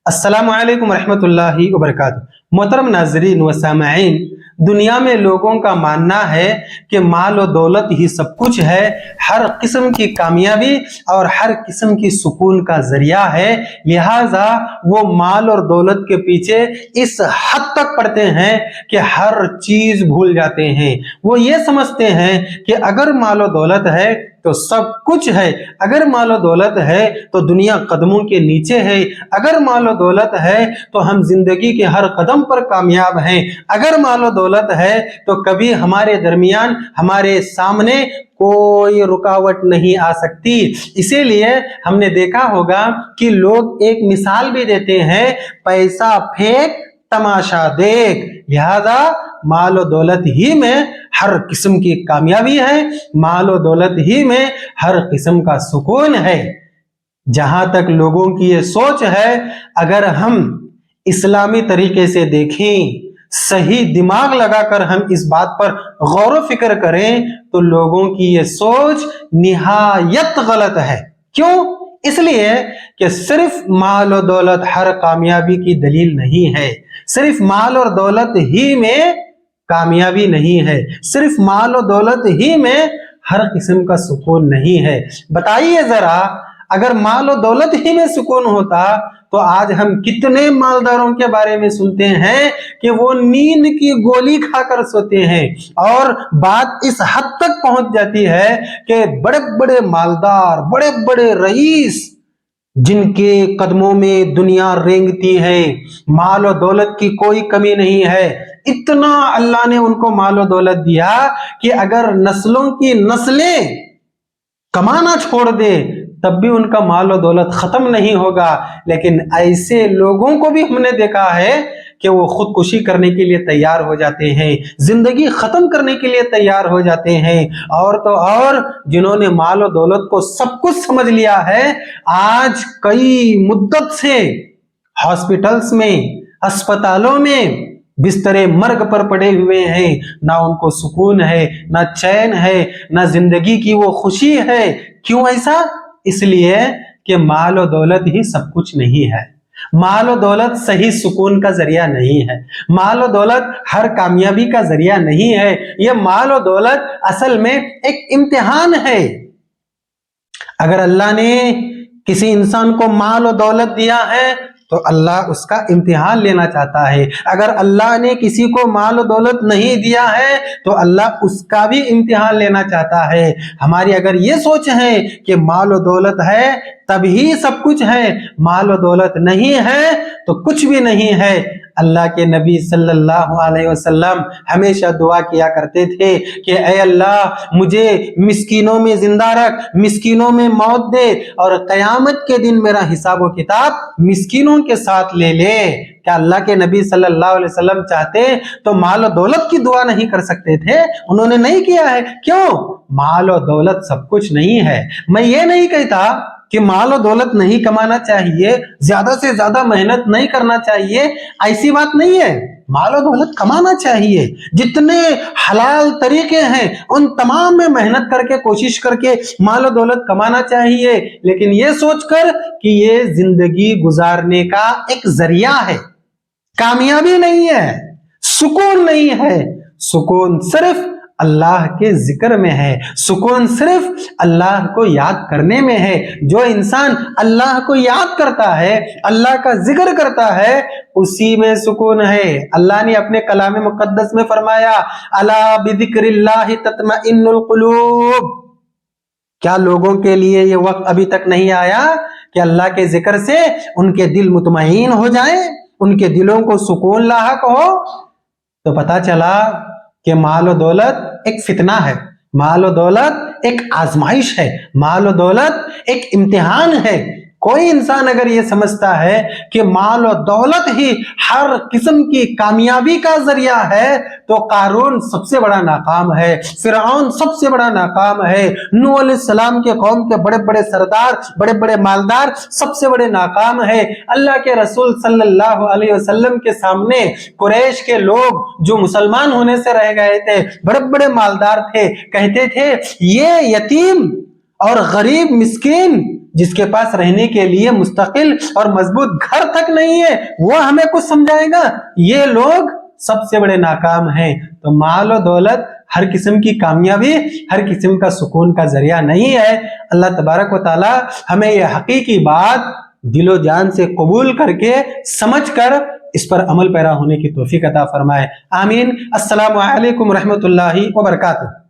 अस्सलामु अलैकुम रहमतुल्लाहि वबरकातुहू। मोहतरम नाज़रीन व सामईन, दुनिया में लोगों का मानना है कि माल और दौलत ही सब कुछ है, हर किस्म की कामयाबी और हर किस्म की सुकून का जरिया है। लिहाजा वो माल और दौलत के पीछे इस हद तक पड़ते हैं कि हर चीज भूल जाते हैं। वो ये समझते हैं कि अगर माल और दौलत है तो सब कुछ है, अगर माल और दौलत है तो दुनिया कदमों के नीचे है, अगर माल और दौलत है तो हम जिंदगी के हर कदम पर कामयाब हैं, अगर माल और दौलत है तो कभी हमारे दरमियान, हमारे सामने कोई रुकावट नहीं आ सकती। इसीलिए हमने देखा होगा कि लोग एक मिसाल भी देते हैं, पैसा फेंक तमाशा देख। लिहाजा माल और दौलत ही में हर किस्म की कामयाबी है, माल और दौलत ही में हर किस्म का सुकून है। जहां तक लोगों की ये सोच है, अगर हम इस्लामी तरीके से देखें, सही दिमाग लगाकर हम इस बात पर गौर व फिक्र करें, तो लोगों की ये सोच निहायत गलत है। क्यों? इसलिए कि सिर्फ माल और दौलत हर कामयाबी की दलील नहीं है, सिर्फ माल और दौलत ही में कामयाबी नहीं है, सिर्फ माल और दौलत ही में हर किस्म का सुकून नहीं है। बताइए जरा, अगर माल और दौलत ही में सुकून होता तो आज हम कितने मालदारों के बारे में सुनते हैं कि वो नींद की गोली खाकर सोते हैं, और बात इस हद तक पहुंच जाती है कि बड़े बड़े मालदार, बड़े बड़े रईस, जिनके कदमों में दुनिया रेंगती है, माल और दौलत की कोई कमी नहीं है, इतना अल्लाह ने उनको माल और दौलत दिया कि अगर नस्लों की नस्लें कमाना छोड़ दे तब भी उनका माल और दौलत खत्म नहीं होगा। लेकिन ऐसे लोगों को भी हमने देखा है कि वो खुदकुशी करने के लिए तैयार हो जाते हैं, जिंदगी खत्म करने के लिए तैयार हो जाते हैं। और तो और जिन्होंने माल और दौलत को सब कुछ समझ लिया है, आज कई मुद्दत से हॉस्पिटल्स में, अस्पतालों में बिस्तरे मर्ग पर पड़े हुए हैं, ना उनको सुकून है, ना चैन है, ना जिंदगी की वो खुशी है। क्यों ऐसा? इसलिए कि माल और दौलत ही सब कुछ नहीं है, माल और दौलत सही सुकून का जरिया नहीं है, माल और दौलत हर कामयाबी का जरिया नहीं है। यह माल और दौलत असल में एक इम्तिहान है। अगर अल्लाह ने किसी इंसान को माल और दौलत दिया है तो अल्लाह उसका इम्तिहान लेना चाहता है। अगर अल्लाह ने किसी को माल और दौलत नहीं दिया है तो अल्लाह उसका भी इम्तिहान लेना चाहता है। हमारी अगर ये सोच है कि माल और दौलत है तभी सब कुछ है, माल और दौलत नहीं है तो कुछ भी नहीं है। अल्लाह के नबी सल्लल्लाहु अलैहि वसल्लम हमेशा दुआ किया करते थे कि ऐ अल्लाह, मुझे मिस्कीनों में जिंदा रख, मिस्कीनों में मौत दे, और कयामत के दिन मेरा हिसाब व किताब मिस्कीनों के साथ ले ले। क्या अल्लाह के नबी सल्लल्लाहु अलैहि वसल्लम चाहते तो माल और दौलत की दुआ नहीं कर सकते थे? उन्होंने नहीं किया है। क्यों? माल और दौलत सब कुछ नहीं है। मैं ये नहीं कहता कि माल और दौलत नहीं कमाना चाहिए, ज्यादा से ज्यादा मेहनत नहीं करना चाहिए, ऐसी बात नहीं है। माल और दौलत कमाना चाहिए, जितने हलाल तरीके हैं उन तमाम में मेहनत करके, कोशिश करके माल और दौलत कमाना चाहिए, लेकिन ये सोचकर कि ये जिंदगी गुजारने का एक जरिया है, कामयाबी नहीं है, सुकून नहीं है। सुकून सिर्फ अल्लाह के जिक्र में है, सुकून सिर्फ अल्लाह को याद करने में है। जो इंसान अल्लाह को याद करता है, अल्लाह का जिक्र करता है, उसी में सुकून है। अल्लाह ने अपने कलाम मुकद्दस में फरमाया, अला बिज़िक्रिल्लाहि तत्मइन्नुल कुलूब। क्या लोगों के लिए ये वक्त अभी तक नहीं आया कि अल्लाह के जिक्र से उनके दिल मुतमईन हो जाए, उनके दिलों को सुकून लाहक हो? तो पता चला कि माल और दौलत एक फितना है, माल और दौलत एक आजमाइश है, माल और दौलत एक इम्तिहान है। कोई इंसान अगर ये समझता है कि माल और दौलत ही हर किस्म की कामयाबी का जरिया है तो कारून सबसे बड़ा नाकाम है, फिरौन सबसे बड़ा नाकाम है, नूह अलैहिस्सलाम के कौम के बड़े बड़े सरदार, बड़े बड़े मालदार सबसे बड़े नाकाम है। अल्लाह के रसूल सल्लल्लाहु अलैहि वसल्लम के सामने कुरैश के लोग जो मुसलमान होने से रह गए थे, बड़े बड़े मालदार थे, कहते थे ये यतीम और गरीब मिस्कीन جس کے پاس رہنے کے لیے مستقل اور مضبوط گھر تک نہیں ہے، وہ ہمیں کچھ سمجھائے گا؟ یہ لوگ سب سے بڑے ناکام ہیں۔ تو مال و دولت ہر قسم کی کامیابی، ہر قسم کا سکون کا ذریعہ نہیں ہے۔ اللہ تبارک و تعالی ہمیں یہ حقیقی بات دل و جان سے قبول کر کے سمجھ کر اس پر عمل پیرا ہونے کی توفیق عطا فرمائے۔ آمین۔ السلام علیکم ورحمۃ اللہ وبرکاتہ۔